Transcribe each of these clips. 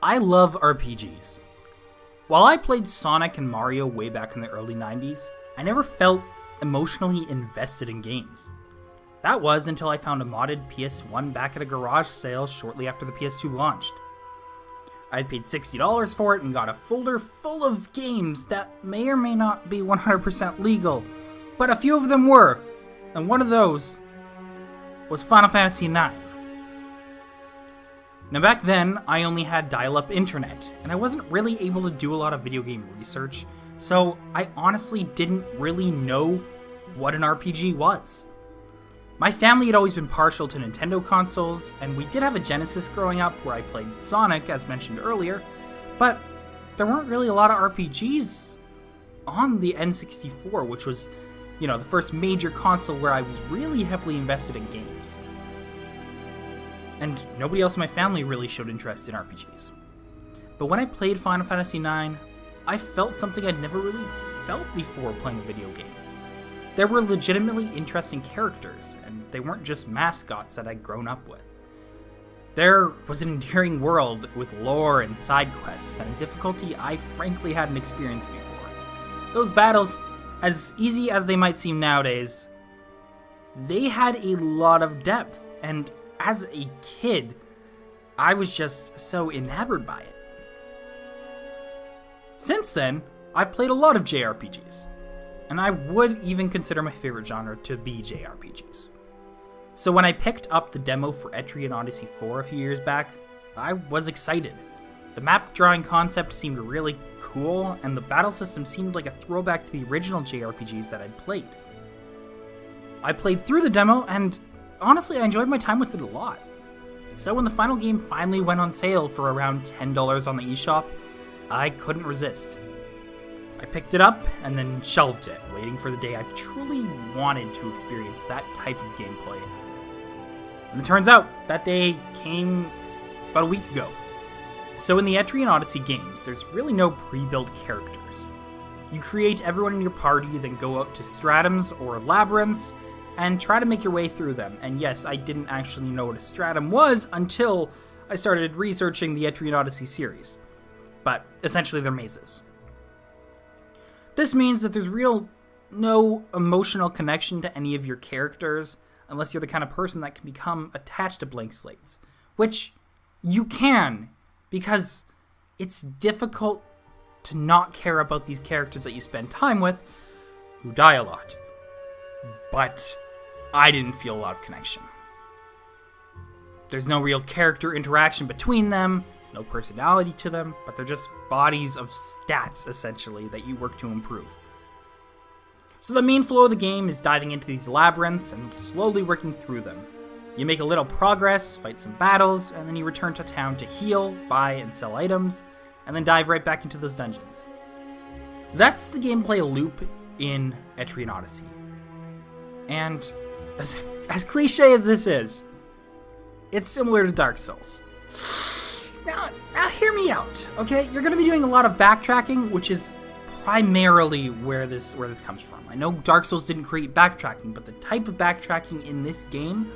I love RPGs. While I played Sonic and Mario way back in the early 90s, I never felt emotionally invested in games. That was until I found a modded PS1 back at a garage sale shortly after the PS2 launched. I had paid $60 for it and got a folder full of games that may or may not be 100% legal, but a few of them were, and one of those was Final Fantasy IX. Now back then, I only had dial-up internet, and I wasn't really able to do a lot of video game research, so I honestly didn't really know what an RPG was. My family had always been partial to Nintendo consoles, and we did have a Genesis growing up where I played Sonic, as mentioned earlier, but there weren't really a lot of RPGs on the N64, which was, the first major console where I was really heavily invested in games. And nobody else in my family really showed interest in RPGs. But when I played Final Fantasy IX, I felt something I'd never really felt before playing a video game. There were legitimately interesting characters, and they weren't just mascots that I'd grown up with. There was an endearing world with lore and side quests, and a difficulty I frankly hadn't experienced before. Those battles, as easy as they might seem nowadays, they had a lot of depth, and as a kid, I was just so enamored by it. Since then, I've played a lot of JRPGs. And I would even consider my favorite genre to be JRPGs. So when I picked up the demo for Etrian Odyssey IV a few years back, I was excited. The map drawing concept seemed really cool, and the battle system seemed like a throwback to the original JRPGs that I'd played. I played through the demo, and honestly I enjoyed my time with it a lot. So when the final game finally went on sale for around $10 on the eShop, I couldn't resist. I picked it up and then shelved it, waiting for the day I truly wanted to experience that type of gameplay. And it turns out, that day came about a week ago. So in the Etrian Odyssey games, there's really no pre-built characters. You create everyone in your party, then go out to stratums or labyrinths, and try to make your way through them. And yes, I didn't actually know what a stratum was until I started researching the Etrian Odyssey series. But essentially they're mazes. This means that there's no emotional connection to any of your characters unless you're the kind of person that can become attached to blank slates. Which you can, because it's difficult to not care about these characters that you spend time with who die a lot. But I didn't feel a lot of connection. There's no real character interaction between them, no personality to them, but they're just bodies of stats, essentially, that you work to improve. So the main flow of the game is diving into these labyrinths and slowly working through them. You make a little progress, fight some battles, and then you return to town to heal, buy, and sell items, and then dive right back into those dungeons. That's the gameplay loop in Etrian Odyssey. And as cliche as this is, it's similar to Dark Souls. Now hear me out, okay? You're going to be doing a lot of backtracking, which is primarily where this comes from. I know Dark Souls didn't create backtracking, but the type of backtracking in this game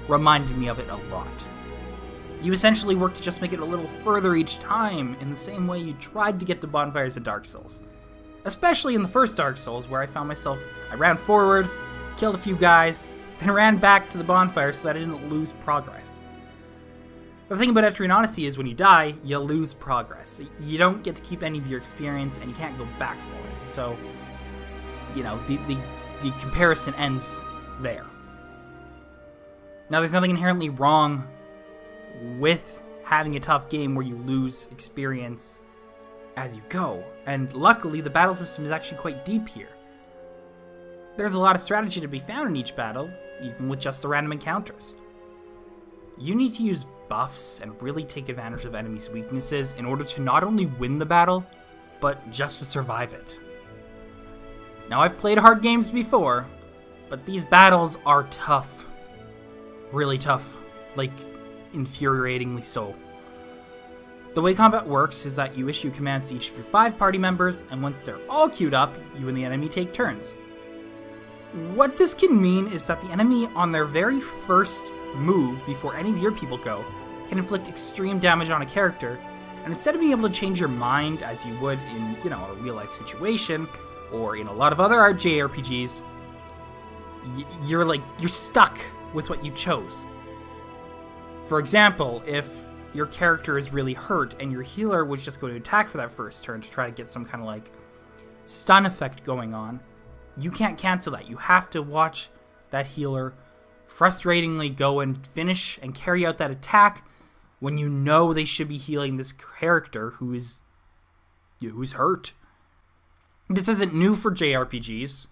reminded me of it a lot. You essentially work to just make it a little further each time, in the same way you tried to get to bonfires in Dark Souls. Especially in the first Dark Souls, where I found myself, I ran forward, killed a few guys, then ran back to the bonfire so that I didn't lose progress. The thing about Etrian Odyssey is when you die, you lose progress. You don't get to keep any of your experience, and you can't go back for it. So, the comparison ends there. Now, there's nothing inherently wrong with having a tough game where you lose experience as you go. And luckily, the battle system is actually quite deep here. There's a lot of strategy to be found in each battle, even with just the random encounters. You need to use buffs and really take advantage of enemies' weaknesses in order to not only win the battle, but just to survive it. Now, I've played hard games before, but these battles are tough. Really tough. Like, infuriatingly so. The way combat works is that you issue commands to each of your 5 party members, and once they're all queued up, you and the enemy take turns. What this can mean is that the enemy, on their very first move, before any of your people go, can inflict extreme damage on a character, And instead of being able to change your mind as you would in, a real-life situation, or in a lot of other JRPGs, you're stuck with what you chose. For example, if your character is really hurt and your healer was just going to attack for that first turn to try to get some kind of stun effect going on, you can't cancel that. You have to watch that healer frustratingly go and finish and carry out that attack when you know they should be healing this character who's hurt. This isn't new for JRPGs,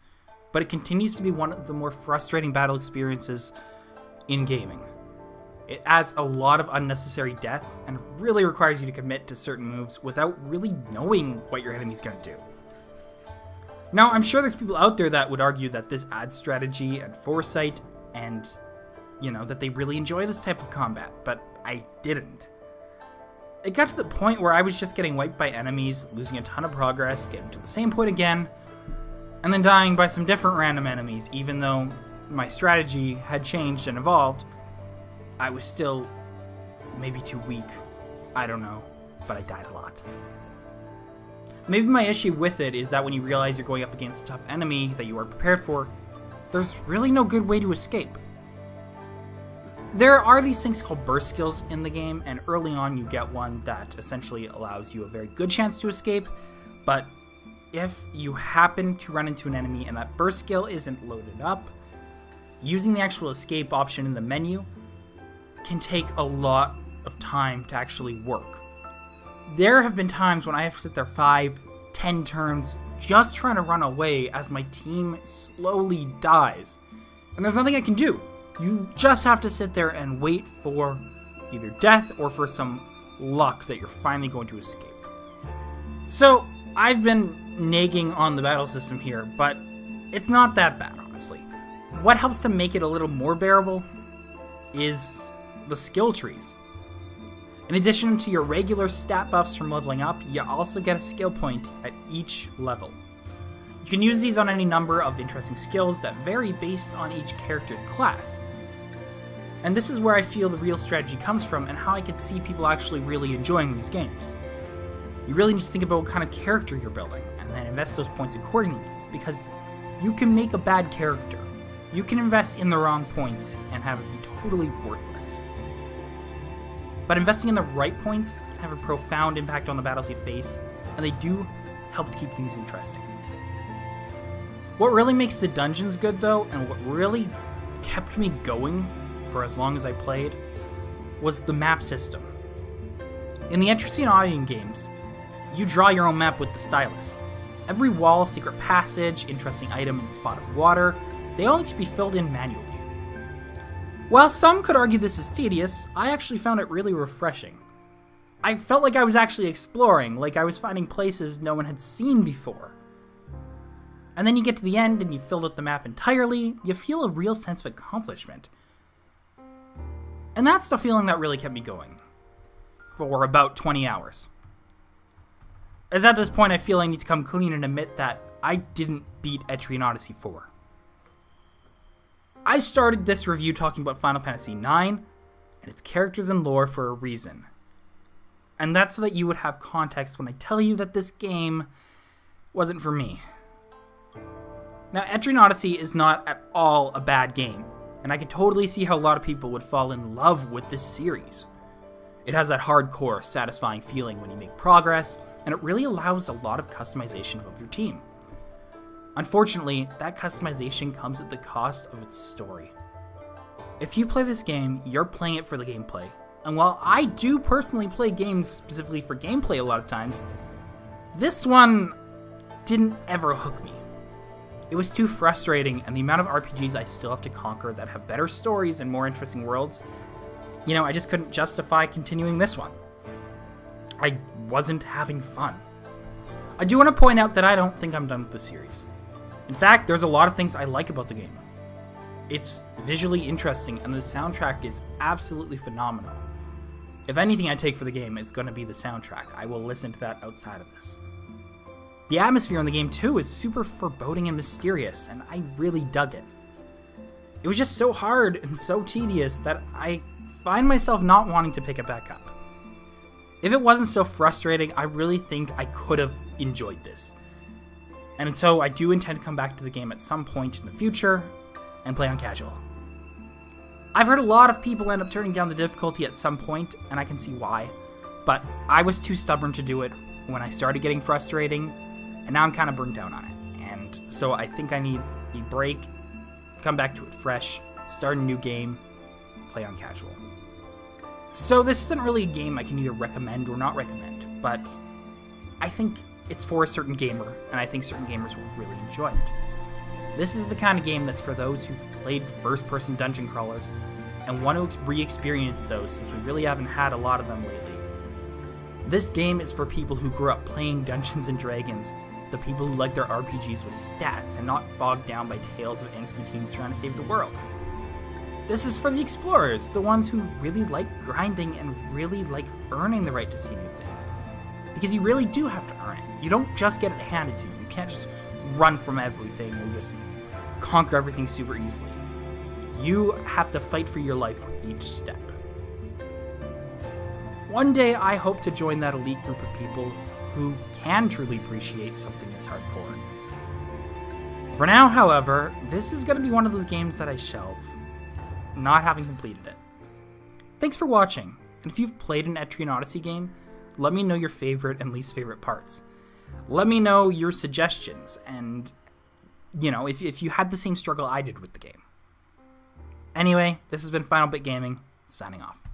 but it continues to be one of the more frustrating battle experiences in gaming. It adds a lot of unnecessary death and really requires you to commit to certain moves without really knowing what your enemy's going to do. Now, I'm sure there's people out there that would argue that this adds strategy and foresight and, that they really enjoy this type of combat, but I didn't. It got to the point where I was just getting wiped by enemies, losing a ton of progress, getting to the same point again, and then dying by some different random enemies, even though my strategy had changed and evolved. I was still maybe too weak. I don't know, but I died a lot. Maybe my issue with it is that when you realize you're going up against a tough enemy that you are prepared for, there's really no good way to escape. There are these things called burst skills in the game, and early on you get one that essentially allows you a very good chance to escape, but if you happen to run into an enemy and that burst skill isn't loaded up, using the actual escape option in the menu can take a lot of time to actually work. There have been times when I have to sit there 5-10 turns just trying to run away as my team slowly dies, and there's nothing I can do. You just have to sit there and wait for either death or for some luck that you're finally going to escape. So, I've been nagging on the battle system here, but it's not that bad, honestly. What helps to make it a little more bearable is the skill trees. In addition to your regular stat buffs from leveling up, you also get a skill point at each level. You can use these on any number of interesting skills that vary based on each character's class. And this is where I feel the real strategy comes from and how I could see people actually really enjoying these games. You really need to think about what kind of character you're building and then invest those points accordingly, because you can make a bad character. You can invest in the wrong points and have it be totally worthless. But investing in the right points can have a profound impact on the battles you face, and they do help to keep things interesting. What really makes the dungeons good, though, and what really kept me going for as long as I played, was the map system. In the Etrian Odyssey games, you draw your own map with the stylus. Every wall, secret passage, interesting item, and spot of water, they all need to be filled in manually. While some could argue this is tedious, I actually found it really refreshing. I felt like I was actually exploring, like I was finding places no one had seen before. And then you get to the end and you filled out the map entirely, you feel a real sense of accomplishment. And that's the feeling that really kept me going for about 20 hours. As at this point I feel I need to come clean and admit that I didn't beat Etrian Odyssey IV. I started this review talking about Final Fantasy IX and its characters and lore for a reason. And that's so that you would have context when I tell you that this game wasn't for me. Now, Etrian Odyssey is not at all a bad game, and I could totally see how a lot of people would fall in love with this series. It has that hardcore, satisfying feeling when you make progress, and it really allows a lot of customization of your team. Unfortunately, that customization comes at the cost of its story. If you play this game, you're playing it for the gameplay, and while I do personally play games specifically for gameplay a lot of times, this one didn't ever hook me. It was too frustrating, and the amount of RPGs I still have to conquer that have better stories and more interesting worlds, I just couldn't justify continuing this one. I wasn't having fun. I do want to point out that I don't think I'm done with the series. In fact, there's a lot of things I like about the game. It's visually interesting, and the soundtrack is absolutely phenomenal. If anything I take for the game, it's going to be the soundtrack. I will listen to that outside of this. The atmosphere in the game, too, is super foreboding and mysterious, and I really dug it. It was just so hard and so tedious that I find myself not wanting to pick it back up. If it wasn't so frustrating, I really think I could have enjoyed this. And so I do intend to come back to the game at some point in the future and play on casual. I've heard a lot of people end up turning down the difficulty at some point, and I can see why. But I was too stubborn to do it when I started getting frustrating, and now I'm kind of burnt out on it. And so I think I need a break, come back to it fresh, start a new game, play on casual. So this isn't really a game I can either recommend or not recommend, but I think it's for a certain gamer, and I think certain gamers will really enjoy it. This is the kind of game that's for those who've played first-person dungeon crawlers and want to re-experience those, since we really haven't had a lot of them lately. This game is for people who grew up playing Dungeons & Dragons, the people who like their RPGs with stats and not bogged down by tales of angsty teens trying to save the world. This is for the explorers, the ones who really like grinding and really like earning the right to see new things. Because you really do have to earn it. You don't just get it handed to you. You can't just run from everything or just conquer everything super easily. You have to fight for your life with each step. One day I hope to join that elite group of people who can truly appreciate something this hardcore. For now, however, this is going to be one of those games that I shelve, not having completed it. Thanks for watching, and if you've played an Etrian Odyssey game, let me know your favorite and least favorite parts. Let me know your suggestions, and, if you had the same struggle I did with the game. Anyway, this has been Final Bit Gaming, signing off.